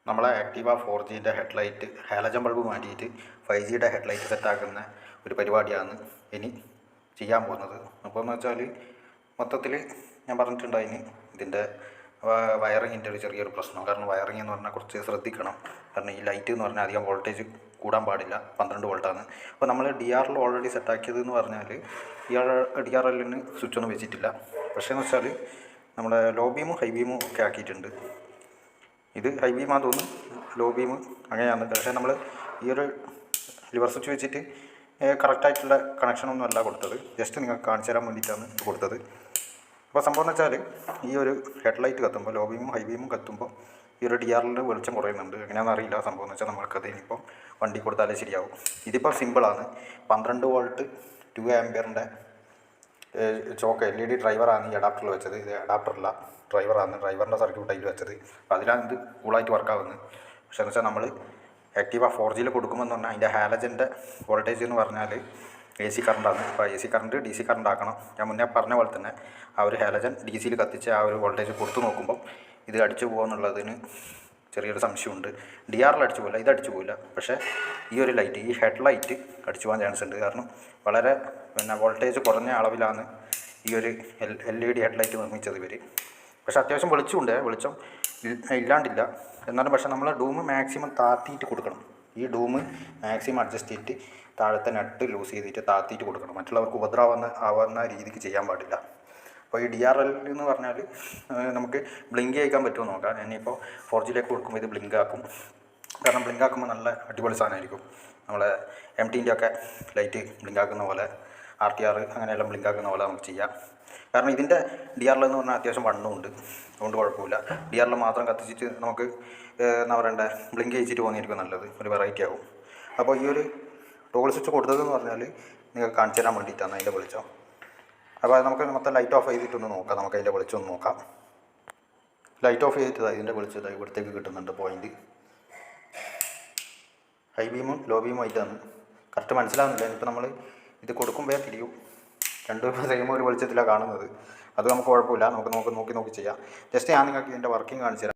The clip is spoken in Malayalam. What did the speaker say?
നമ്മളെ ആക്റ്റീവ 4Gൻ്റെ ഹെഡ്ലൈറ്റ് ഹാലജൻ ബൾബ് മാറ്റിയിട്ട് 5Gയുടെ ഹെഡ്ലൈറ്റ് സെറ്റാക്കുന്ന ഒരു പരിപാടിയാണ് ഇനി ചെയ്യാൻ പോകുന്നത്. അപ്പോൾ എന്ന് വെച്ചാൽ മൊത്തത്തിൽ ഞാൻ പറഞ്ഞിട്ടുണ്ടായിന് ഇതിൻ്റെ വയറിങ്ങിൻ്റെ ഒരു ചെറിയൊരു പ്രശ്നം. കാരണം വയറിങ് എന്ന് പറഞ്ഞാൽ കുറച്ച് ശ്രദ്ധിക്കണം. കാരണം ഈ ലൈറ്റ് എന്ന് പറഞ്ഞാൽ അധികം വോൾട്ടേജ് കൂടാൻ പാടില്ല, 12 വോൾട്ടാണ്. അപ്പോൾ നമ്മൾ DRL ഓൾറെഡി സെറ്റാക്കിയത് എന്ന് പറഞ്ഞാൽ DRLന് സ്വിച്ചൊന്നും വെച്ചിട്ടില്ല. പക്ഷേ എന്ന് വെച്ചാൽ നമ്മുടെ ലോ ബീമും ഹൈ ബീമും ഒക്കെ ആക്കിയിട്ടുണ്ട്. ഇത് ഹൈ ബീമാണെന്ന് തോന്നുന്നു, ലോ ബീം അങ്ങനെയാണ്. പക്ഷേ നമ്മൾ ഈ ഒരു ലിവർ സ്വിച്ച് വെച്ചിട്ട് കറക്റ്റായിട്ടുള്ള കണക്ഷനൊന്നും അല്ല കൊടുത്തത്, ജസ്റ്റ് നിങ്ങൾക്ക് കാണിച്ചു തരാൻ വേണ്ടിയിട്ടാണ് കൊടുത്തത്. അപ്പോൾ സംഭവം എന്ന് വെച്ചാൽ ഈ ഒരു ഹെഡ്ലൈറ്റ് കത്തുമ്പോൾ, ലോ ബീമും ഹൈ ബീമും കത്തുമ്പോൾ ഈ ഒരു DRLൻ്റെ വെളിച്ചം കുറയുന്നുണ്ട്. എങ്ങനെയാണെന്ന് അറിയില്ല. സംഭവം എന്ന് വെച്ചാൽ നമ്മൾക്കത് ഇനിയിപ്പം വണ്ടി കൊടുത്താലേ ശരിയാവും. ഇതിപ്പോൾ സിമ്പിളാണ്. 12 വോൾട്ട് 2 ആംപിയറിൻ്റെ ചോക്ക് LED ഡ്രൈവറാണ് ഈ അഡാപ്റ്ററിൽ വെച്ചത്. ഇത് അഡാപ്റ്ററല്ല, ഡ്രൈവറാണ്. ഡ്രൈവറിൻ്റെ സർക്യൂട്ട് അതിൽ വെച്ചത്. അപ്പോൾ അതിലാണ് ഇത് കൂളായിട്ട് വർക്കാവുന്നത്. പക്ഷേ എന്ന് വെച്ചാൽ നമ്മൾ ആക്റ്റീവ 4Gയിൽ കൊടുക്കുമെന്ന് പറഞ്ഞാൽ അതിൻ്റെ ഹാലജൻ്റെ വോൾട്ടേജ് എന്ന് പറഞ്ഞാൽ AC കറണ്ടാണ്. അപ്പോൾ AC കറണ്ട് DC കറണ്ട് ആക്കണം. ഞാൻ മുന്നേ പറഞ്ഞ പോലെ തന്നെ ആ ഒരു ഹാലജൻ DCയിൽ കത്തിച്ച് ആ ഒരു വോൾട്ടേജ് കൊടുത്തു നോക്കുമ്പോൾ ഇത് അടിച്ചു പോകുമെന്നുള്ളതിന് ചെറിയൊരു സംശയമുണ്ട്. DRL അടിച്ചു പോകില്ല, ഇത് അടിച്ചു പോകില്ല. പക്ഷേ ഈ ഒരു ലൈറ്റ്, ഈ ഹെഡ്ലൈറ്റ് അടിച്ചു പോകാൻ ചാൻസ് ഉണ്ട്. കാരണം വളരെ വോൾട്ടേജ് കുറഞ്ഞ അളവിലാണ് ഈ ഒരു LED ഹെഡ്ലൈറ്റ് നിർമ്മിച്ചത് ഇവർ. പക്ഷേ അത്യാവശ്യം വെളിച്ചമുണ്ട്, വെളിച്ചം ഇല്ലാണ്ടില്ല. എന്നാലും പക്ഷേ നമ്മൾ ഡൂം മാക്സിമം താഴ്ത്തിയിട്ട് കൊടുക്കണം. ഈ ഡൂം മാക്സിമം അഡ്ജസ്റ്റ് ചെയ്തിട്ട് താഴത്തെ നട്ട് ലൂസ് ചെയ്തിട്ട് താഴ്ത്തിയിട്ട് കൊടുക്കണം. മറ്റുള്ളവർക്ക് ആവുന്ന രീതിക്ക് ചെയ്യാൻ പാടില്ല. അപ്പോൾ ഈ DRL എന്ന് പറഞ്ഞാൽ നമുക്ക് ബ്ലിങ്ക് ചെയ്യിക്കാൻ പറ്റുമോ നോക്കാം. ഇനിയിപ്പോൾ 4Gയിലേക്ക് കൊടുക്കുമ്പോൾ ഇത് ബ്ലിങ്ക് ആക്കും. കാരണം ബ്ലിങ്ക് ആക്കുമ്പോൾ നല്ല അടിപൊളി സാധനമായിരിക്കും. നമ്മളെ MTൻ്റെ ഒക്കെ ലൈറ്റ് ബ്ലിങ്ക് ആക്കുന്ന പോലെ, RTR അങ്ങനെയെല്ലാം ബ്ലിങ്ക് ആക്കുന്ന പോലെ നമുക്ക് ചെയ്യാം. കാരണം ഇതിൻ്റെ DRL എന്ന് പറഞ്ഞാൽ അത്യാവശ്യം വണ്ണമുണ്ട്, അതുകൊണ്ട് കുഴപ്പമില്ല. DRL മാത്രം കത്തിച്ചിട്ട് നമുക്ക് എന്താ പറയണ്ടേ, ബ്ലിങ്ക് ചെയ്യിച്ചിട്ട് പോകുന്നതായിരിക്കും നല്ലത്, ഒരു വെറൈറ്റി ആവും. അപ്പോൾ ഈ ഒരു ടോൾ സ്വിച്ച് കൊടുത്തതെന്ന് പറഞ്ഞാൽ നിങ്ങൾക്ക് കാണിച്ചു തരാൻ വേണ്ടിയിട്ടാണ് അതിൻ്റെ വെളിച്ചം. അപ്പോൾ അത് നമുക്ക് മൊത്തം ലൈറ്റ് ഓഫ് ചെയ്തിട്ടൊന്ന് നോക്കാം. നമുക്ക് അതിൻ്റെ വെളിച്ചം ഒന്ന് നോക്കാം. ലൈറ്റ് ഓഫ് ചെയ്തിട്ട് ഇതിൻ്റെ വെളിച്ചം ഇവിടത്തേക്ക് കിട്ടുന്നുണ്ട് പോയിൻറ്റ്. ഹൈ ബീമും ലോ ബീമും ആയിട്ടാണ്. കറക്റ്റ് മനസ്സിലാവുന്നില്ല. ഇനിയിപ്പോൾ നമ്മൾ ഇത് കൊടുക്കുമ്പോൾ തിരിയും. രണ്ടും സെയിം ഒരു വെളിച്ചത്തിലാണ് കാണുന്നത്. അത് നമുക്ക് കുഴപ്പമില്ല, നമുക്ക് നോക്കി ചെയ്യാം. ജസ്റ്റ് ഞാൻ നിങ്ങൾക്ക് ഇതിൻ്റെ വർക്കിംഗ് കാണിച്ചു തരാം.